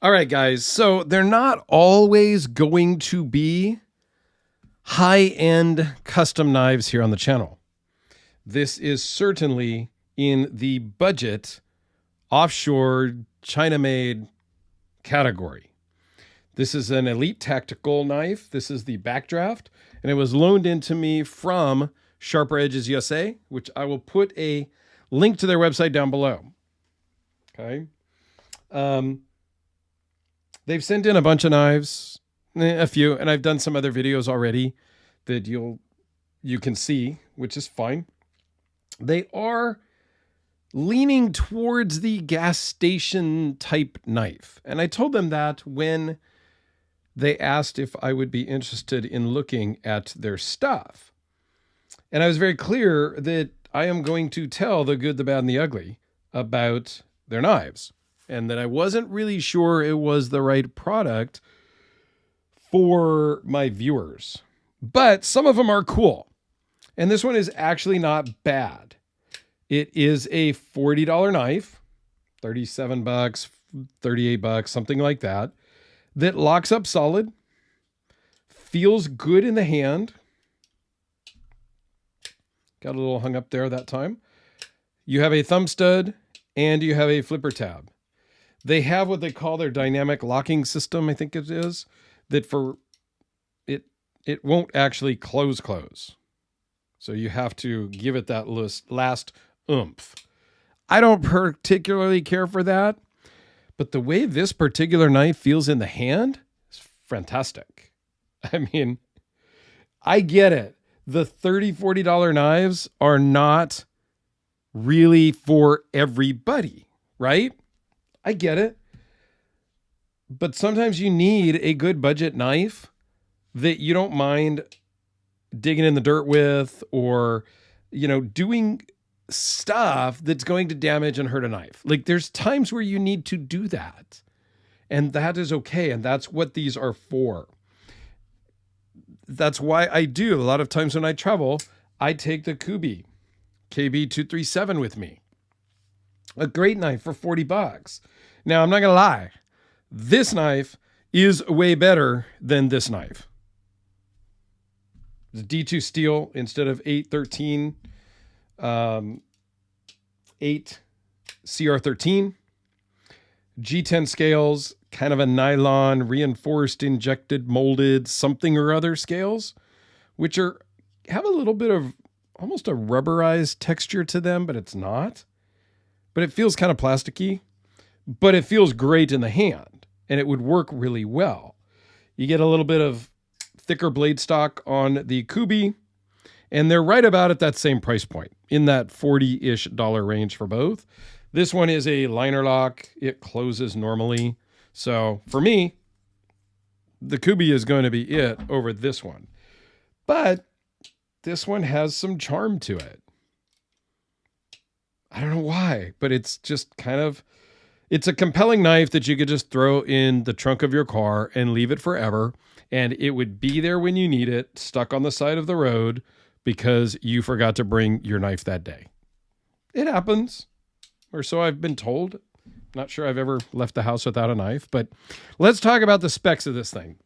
All right, guys. So they're not always going to be high-end custom knives here on the channel. This is certainly in the budget, offshore, China-made category. This is an elite tactical knife. This is the Backdraft, and it was loaned into me from Sharper Edges USA, which I will put a link to their website down below. Okay. They've sent in a bunch of knives, a few, and I've done some other videos already that you can see, which is fine. They are leaning towards the gas station type knife. And I told them that when they asked if I would be interested in looking at their stuff. And I was very clear that I am going to tell the good, the bad, and the ugly about their knives, and that I wasn't really sure it was the right product for my viewers. But some of them are cool. And this one is actually not bad. It is a $40 knife, 37 bucks, 38 bucks, something like that locks up solid, feels good in the hand. Got a little hung up there that time. You have a thumb stud and you have a flipper tab. They have what they call their dynamic locking system, I think it is, that for it won't actually close. So you have to give it that last oomph. I don't particularly care for that, but the way this particular knife feels in the hand is fantastic. I mean, I get it. The $30, $40 knives are not really for everybody, right? I get it. But sometimes you need a good budget knife that you don't mind digging in the dirt with, or, doing stuff that's going to damage and hurt a knife. Like, there's times where you need to do that, and that is okay. And that's what these are for. That's why I do. A lot of times when I travel, I take the Kubi KB237 with me. A great knife for 40 bucks. Now, I'm not going to lie. This knife is way better than this knife. It's D2 steel instead of 813, 8 CR13. G10 scales, kind of a nylon, reinforced, injected, molded, something or other scales, which have a little bit of almost a rubberized texture to them, but it's not. But it feels kind of plasticky, but it feels great in the hand, and it would work really well. You get a little bit of thicker blade stock on the Kubi, and they're right about at that same price point, in that $40-ish range for both. This one is a liner lock. It closes normally. So for me, the Kubi is going to be it over this one. But this one has some charm to it. I don't know why, but it's just it's a compelling knife that you could just throw in the trunk of your car and leave it forever. And it would be there when you need it, stuck on the side of the road because you forgot to bring your knife that day. It happens, or so I've been told. Not sure I've ever left the house without a knife, but let's talk about the specs of this thing.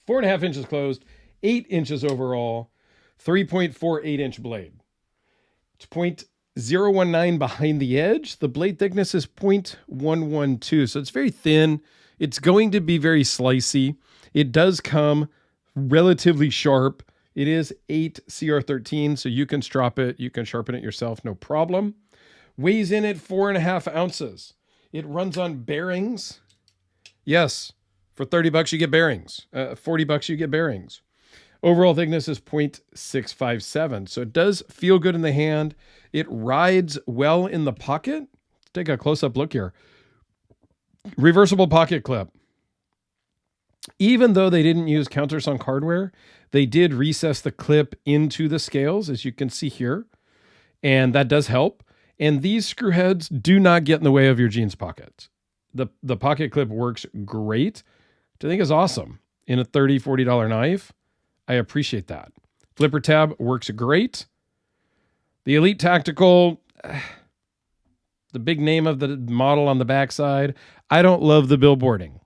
4.5 inches closed, 8 inches overall, 3.48-inch blade. It's 0.019 behind the edge. The blade thickness is 0.112, so it's very thin. It's going to be very slicey. It does come relatively sharp. It is 8 CR13, so you can strop it. You can sharpen it yourself, no problem. Weighs in at 4.5 ounces. It runs on bearings. Yes, for 30 bucks you get bearings. 40 bucks you get bearings. Overall thickness is 0.657, so it does feel good in the hand. It rides well in the pocket. Let's take a close-up look here. Reversible pocket clip. Even though they didn't use countersunk hardware, they did recess the clip into the scales, as you can see here, and that does help. And these screw heads do not get in the way of your jeans pockets. The pocket clip works great, which I think is awesome. In a $30, $40 knife, I appreciate that. Flipper tab works great. The Elite Tactical, the big name of the model on the backside. I don't love the billboarding.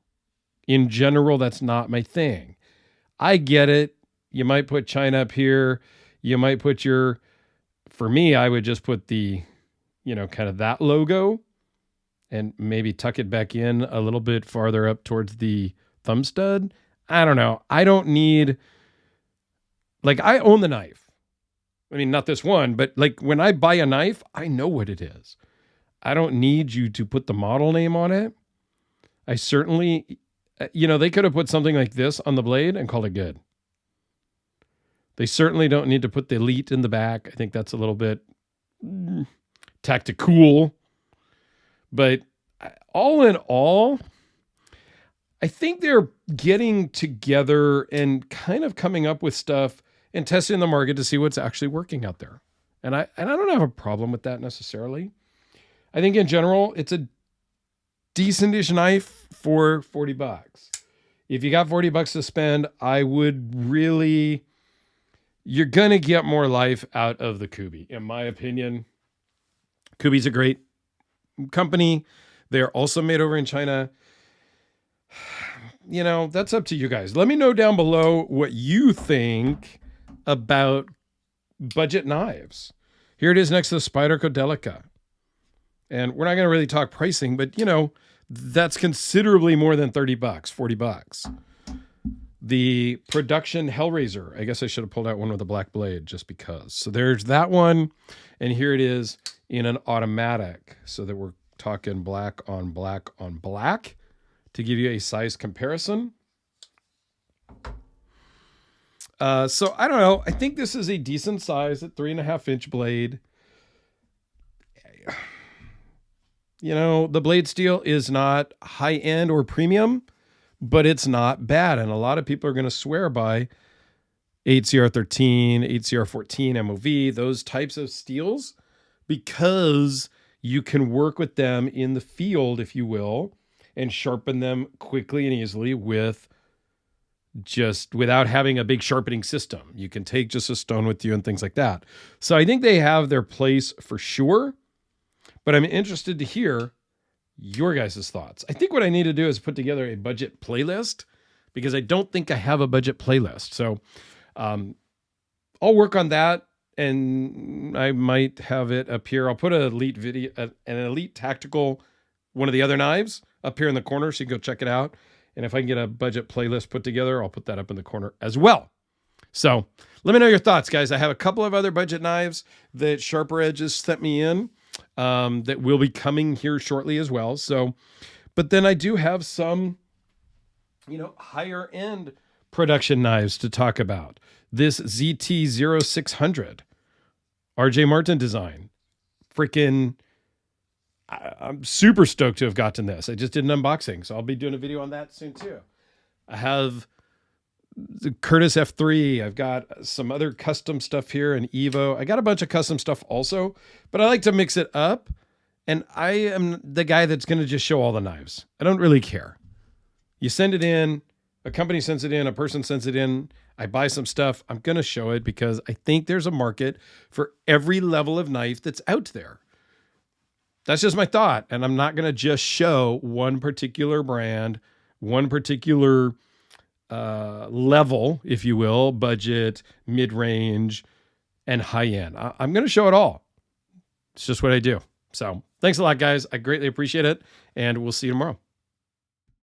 In general, that's not my thing. I get it. You might put China up here. You might put for me, I would just put the, kind of that logo and maybe tuck it back in a little bit farther up towards the thumb stud. I don't know. I don't need, I own the knife. I mean, not this one, but when I buy a knife, I know what it is. I don't need you to put the model name on it. I certainly, they could have put something like this on the blade and called it good. They certainly don't need to put the Elite in the back. I think that's a little bit tactical. But all in all, I think they're getting together and kind of coming up with stuff and testing the market to see what's actually working out there. And I don't have a problem with that necessarily. I think in general, it's a decent-ish knife for $40. If you got $40 to spend, I would really, you're going to get more life out of the Kubi, in my opinion. Kubi's a great company. They're also made over in China. That's up to you guys. Let me know down below what you think about budget knives. Here it is next to the Spyderco Delica. And we're not going to really talk pricing, but that's considerably more than $30, $40. The production Hellraiser. I guess I should have pulled out one with a black blade just because. So there's that one. And here it is in an automatic. So that we're talking black on black on black to give you a size comparison. So I don't know. I think this is a decent size at 3.5-inch blade. The blade steel is not high end or premium, but it's not bad. And a lot of people are going to swear by 8CR13, 8CR14 MOV, those types of steels, because you can work with them in the field, if you will, and sharpen them quickly and easily without having a big sharpening system. You can take just a stone with you and things like that. So I think they have their place for sure, but I'm interested to hear your guys' thoughts. I think what I need to do is put together a budget playlist, because I don't think I have a budget playlist. So I'll work on that, and I might have it up here. I'll put an Elite video, an Elite Tactical, one of the other knives up here in the corner, so you can go check it out. And if I can get a budget playlist put together, I'll put that up in the corner as well. So let me know your thoughts, guys. I have a couple of other budget knives that Sharper Edges sent me in that will be coming here shortly as well. So, but then I do have some, higher end production knives to talk about. This ZT-0600 RJ Martin design. Freaking, I'm super stoked to have gotten this. I just did an unboxing, so I'll be doing a video on that soon too. I have the Curtis F3. I've got some other custom stuff here in Evo. I got a bunch of custom stuff also, but I like to mix it up. And I am the guy that's going to just show all the knives. I don't really care. You send it in, a company sends it in, a person sends it in. I buy some stuff. I'm going to show it because I think there's a market for every level of knife that's out there. That's just my thought. And I'm not going to just show one particular brand, one particular level, if you will, budget, mid-range, and high-end. I'm going to show it all. It's just what I do. So thanks a lot, guys. I greatly appreciate it. And we'll see you tomorrow.